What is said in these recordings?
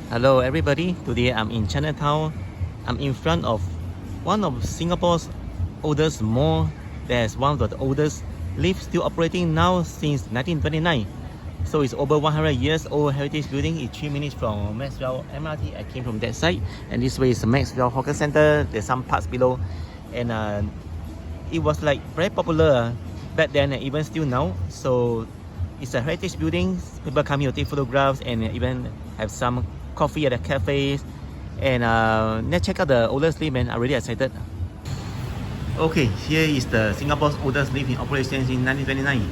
Hello everybody, today I'm in Chinatown. I'm in front of one of Singapore's oldest mall. There's one of the oldest lifts still operating now since 1929. So it's over 100 years old heritage building. It's 3 minutes from Maxwell MRT. I came from that side, and this way is the Maxwell Hawker Center. There's some parts below, and it was like very popular back then and even still now. So it's a heritage building. People come here to take photographs and even have some coffee at the cafes. And let's check out the oldest lift, man. I'm really excited. Okay, here is the Singapore's oldest lift in operation in 1929.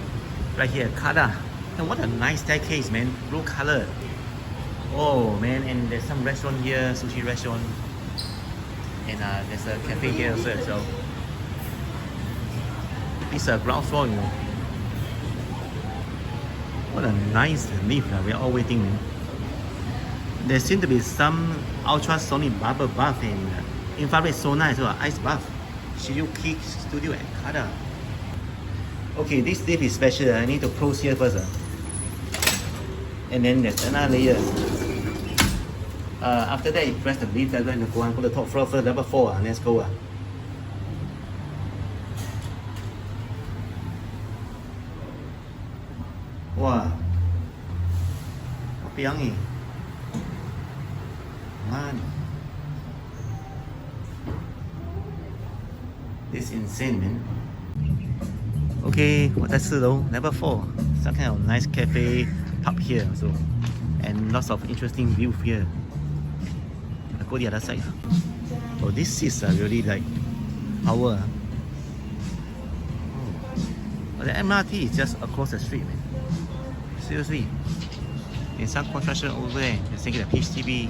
Right here, Kada. And what a nice staircase, man. Blue color. Oh man, and there's some restaurant here, sushi restaurant. And there's a cafe here also as well. It's a ground floor, you know. What a nice lift. We're all waiting, man. There seems to be some ultrasonic bubble bath and infrared sauna as well, ice bath. Shiyu Kick Studio at Kada. Okay, this lift is special. I need to close here first. And then there's another layer. After that, you press the lift. I'm going to go on the top floor first, level 4. Let's go. Wow. Apa yang ni? Man. This is insane, man. Okay, 我在4楼 level 4. Some kind of nice cafe pub here also. And lots of interesting view here. I'll go the other side. Oh, this is really like power. Oh, the MRT is just across the street, man. Seriously. There's some construction over there. They're saying the HDB.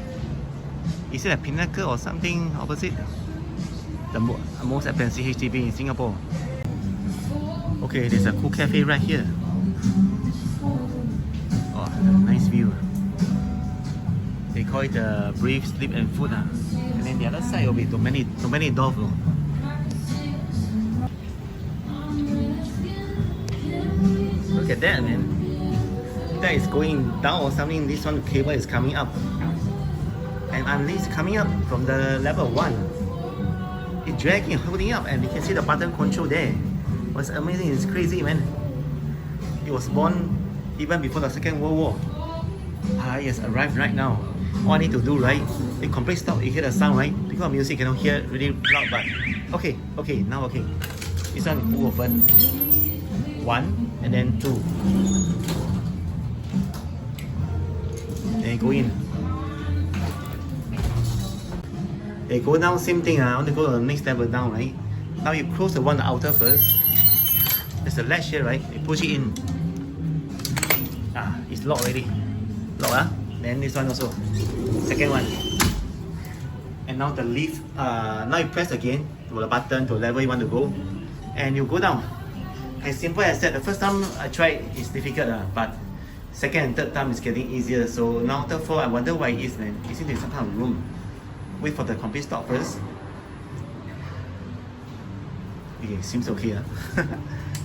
Is it a Pinnacle or something opposite? The most expensive HDB in Singapore. Okay, there's a cool cafe right here. Oh, nice view. They call it the Breathe, Sleep and Food. And then the other side will be Dominic Dorf. Look at that, man. That is going down or something. This one cable is coming up. And unleashed coming up from the level 1. It's dragging, holding up, and you can see the button control there. What's amazing, it's crazy, man. It was born even before the Second World War. It has arrived right now. All I need to do, right? It complete stop, you hear the sound, right? Because music cannot hear really loud, but okay, now okay. This one pull open. 1 and then 2. Then you go in. They go down, same thing. I want to go to the next level down, right? Now you close the one, the outer first. There's a latch here, right? You push it in. It's locked already. Locked, Then this one also. Second one. And now the lift. Now you press again to the button to the level you want to go, and you go down. As simple as that. The first time I tried, it's difficult, but second and third time is getting easier. So now third floor, I wonder why it is, man. Is it in some kind of room? Wait for the complete stop first. Okay, seems okay.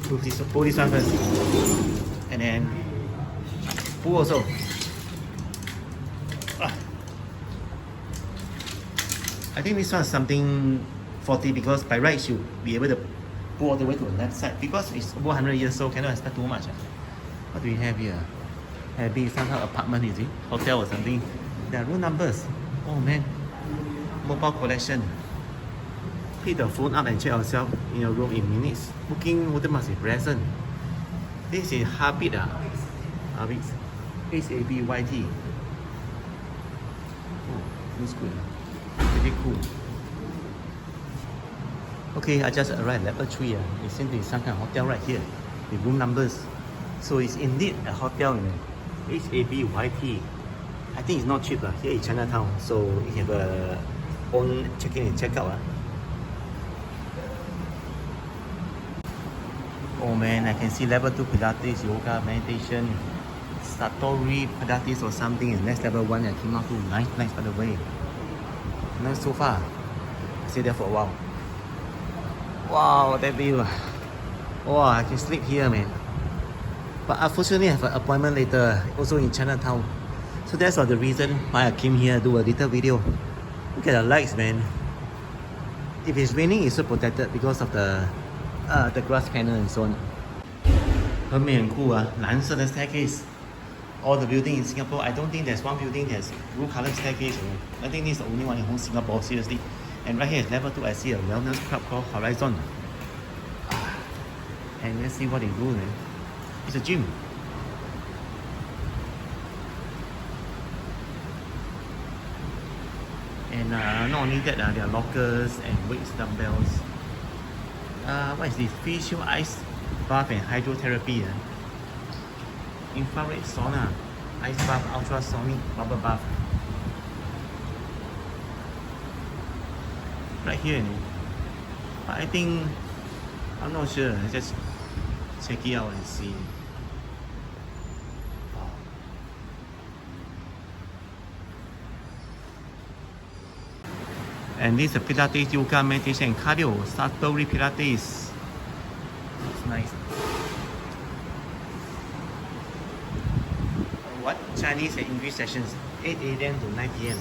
Pull this one first. And then pull also. I think this one is something 40 because by right you should be able to pull all the way to the left side. Because it's over 100 years old, cannot expect too much. What do we have here? Maybe some kind of apartment, is it? Hotel or something. There are room numbers. Oh man. Mobile collection. Pick the phone up and check yourself in your room in minutes. Booking order must be present. This is Habit. Habit. HABYT. Oh, looks good. Pretty cool. Okay, I just arrived level 3. It seems to be some kind of hotel right here. The room numbers. So it's indeed a hotel. HABYT. I think it's not cheap here in Chinatown. So you have a own check-in and check-out. Oh man, I can see level 2 Pilates, yoga, meditation, Satori Pilates or something. And next level 1 I came out to. Nice by the way. Nice so far. I stayed there for a while. Wow, that view. Wow, I can sleep here, man. But unfortunately I have an appointment later, also in Chinatown. So that's all the reason why I came here to do a little video. Look at the lights, man. If it's raining, it's so protected because of the glass panel and so on. 很美很酷啊，蓝色的 staircase. All the building in Singapore, I don't think there's one building that's blue colored staircase. I think this is the only one in whole Singapore, seriously. And right here is level 2, I see a wellness club called Horizon. And let's see what they do, man. It's a gym. And not only that, there are lockers and weights, dumbbells. What is this? Facial ice bath and hydrotherapy. Infrared sauna, ice bath, ultrasonic bubble bath. Right here. But I think, I'm not sure. Let's just check it out and see. And this is a Pilates, yoga, meditation, and cardio. Satori Pilates. It's nice. What? Chinese and English sessions, 8 a.m. to 9 p.m.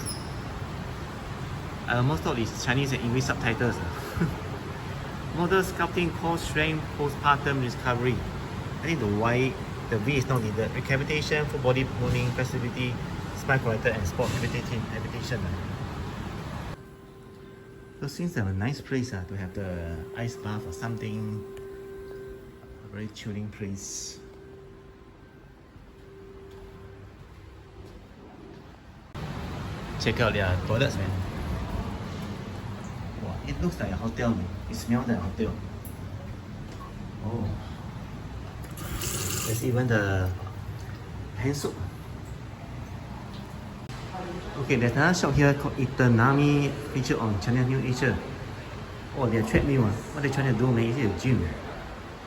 Most of it is Chinese and English subtitles. Model sculpting, core strength, postpartum recovery. I think the V is not needed. Rehabilitation, full body toning, flexibility, spine corrector, and sport habitation. So seems like a nice place to have the ice bath or something. A very chilling place. Check out their toilets, man. Wow, it looks like a hotel, man. It smells like a hotel. Oh. There's even the hand soap. Okay, there's another shop here called Itanami, featured on Channel News Asia. Oh, their treadmill. What they're trying to do, man, is a gym.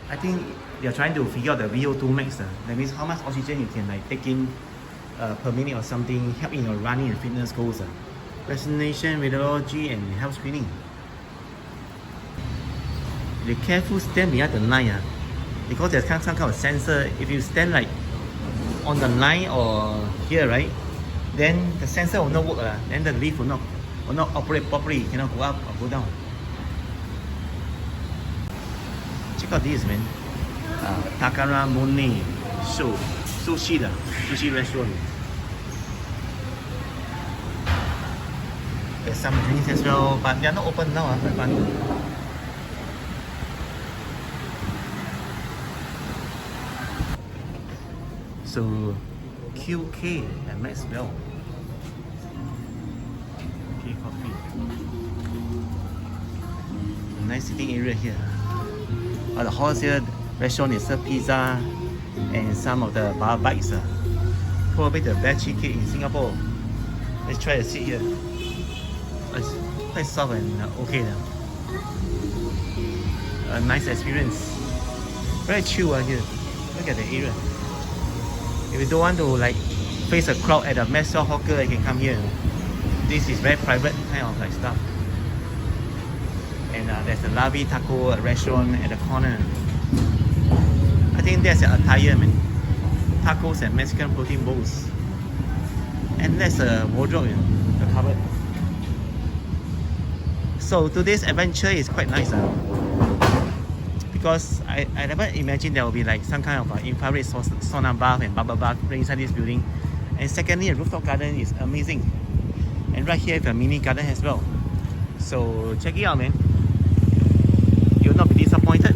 I think they're trying to figure out the VO2 max. That means how much oxygen you can take in per minute or something, help in your running and fitness goals. Vaccination, radiology, and health screening. Be careful, stand behind the line. Because there's some kind of sensor. If you stand like on the line or here, right? Then the sensor will not work. Then the lift will not operate properly. You cannot go up or go down. Check out this, man. Takara Mone Sushi restaurant. There's some drinks as well, but they are not open now. Quite funny. So QK and Maxwell. Okay, coffee. Nice sitting area here. The horse here restaurant is serve pizza and some of the bar bikes. Probably the best cheesecake in Singapore. Let's try to sit here. It's quite soft and okay now. A nice experience. Very chill here. Look at the area. If you don't want to like face a crowd at a Maxwell hawker, you can come here. This is very private kind of like stuff. And there's the Lavi Taco restaurant at the corner. I think that's an attire, man. Tacos and Mexican protein bowls. And that's a wardrobe, the cupboard. So today's adventure is quite nice. Because I never imagined there will be like some kind of infrared sauna bath and bubble bath inside this building. And secondly, a rooftop garden is amazing. And right here, we have a mini garden as well. So check it out, man. You'll not be disappointed.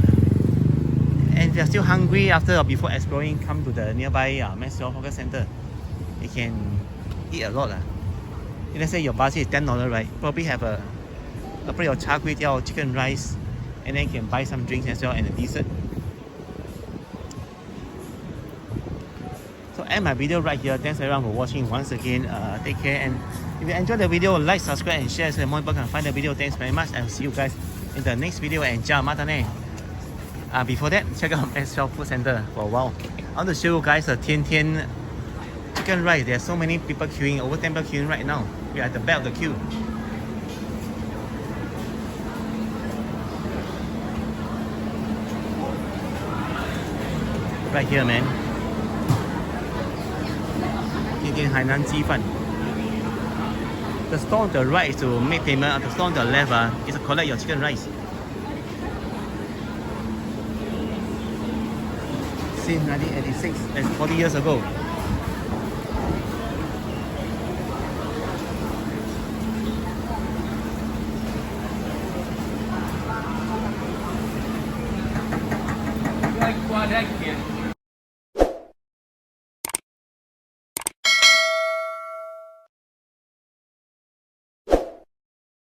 And if you're still hungry after or before exploring, come to the nearby Maxwell Hawker Center. You can eat a lot. Let's say your budget is $10, right? Probably have a plate of char kway teow, chicken rice, and then you can buy some drinks as well and a dessert. So end my video right here. Thanks everyone for watching once again. Take care, and if you enjoyed the video, like, subscribe and share so that more people can find the video. Thanks very much, and see you guys in the next video. And ciao, matane. Before that, check out Maxwell Food Center for a while. I want to show you guys the Tian Tian chicken rice. There are so many people queuing, over 10 people queuing right now. We are at the back of the queue. Right here, man. making Hainan Jifan. The store on the right is to make payment, the store on the left is to collect your chicken rice. Since 1986, that's 40 years ago. Qua đây kìa.